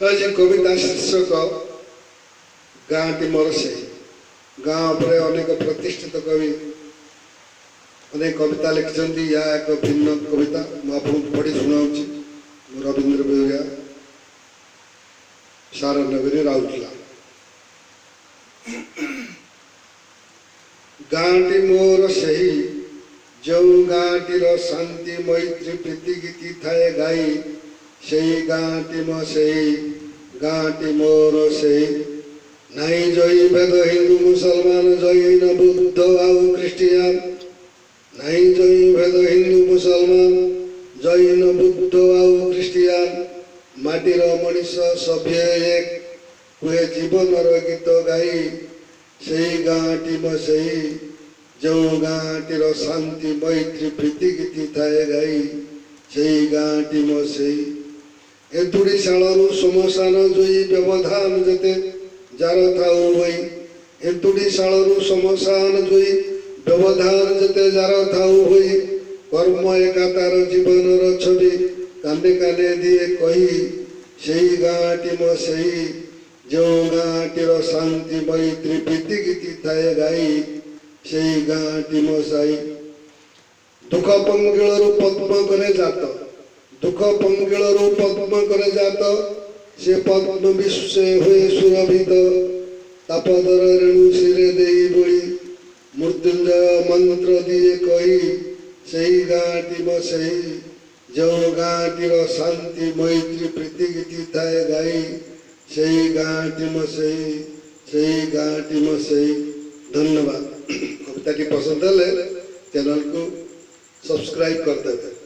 आज कविता शीर्षक गाँटी मोर से गाँ पर अनेक प्रतिष्ठित कवि अनेक कविता लिखिं या एक भिन्न कविता मुझे पढ़ी शुणाऊँगी रवींद्र बेउरिया सारनगरी राउरकेला। गाँटी मोर सही जो गाँटीर शांति मैत्री प्रीति गीति थाए गाई से गाँटी मो सही गाँटी मोर सही नाई जई भेद हिंदू मुसलमान जैन बुद्ध आउ क्रिस्टियान नाई जई भेद हिंदू मुसलमान जैन बुद्ध आउ क्रिस्टियान माटीर मनीष सभ्य एक हुए जीवनर गीत गाई से गाँटी मो सही जो गाँटीर शांति मैत्री प्रीति गीति थाए गाई से गाँटी मो सही एतुड़ी शालू समसान जोई व्यवधान जते जार थाऊ होई एतुड़ी शालू समसान जोई व्यवधान जते जार थाऊ होई कर्म एकातार जीवन छवि काने काने दिए कही से गाँटी मो सही जो गाँटीर शांति मैत्री प्रीति गीति थाए गाई से गाँटी मो सही दुख पंगिलू पद्म करे जात दुख पंगिलू पद्म करे जात से पद्म विश्व हुए सुरभित तापदर रेणु शिरे दे बोली मृत्युंजय मंत्र दिए कही से गाँटी मो सही जो गाँटीर शांति मैत्री प्रीति गीति थाए गाई से गाँटी मो सही गाँटी मो सही। धन्यवाद। कविता की पसंद है चैनल को सब्सक्राइब कर देते।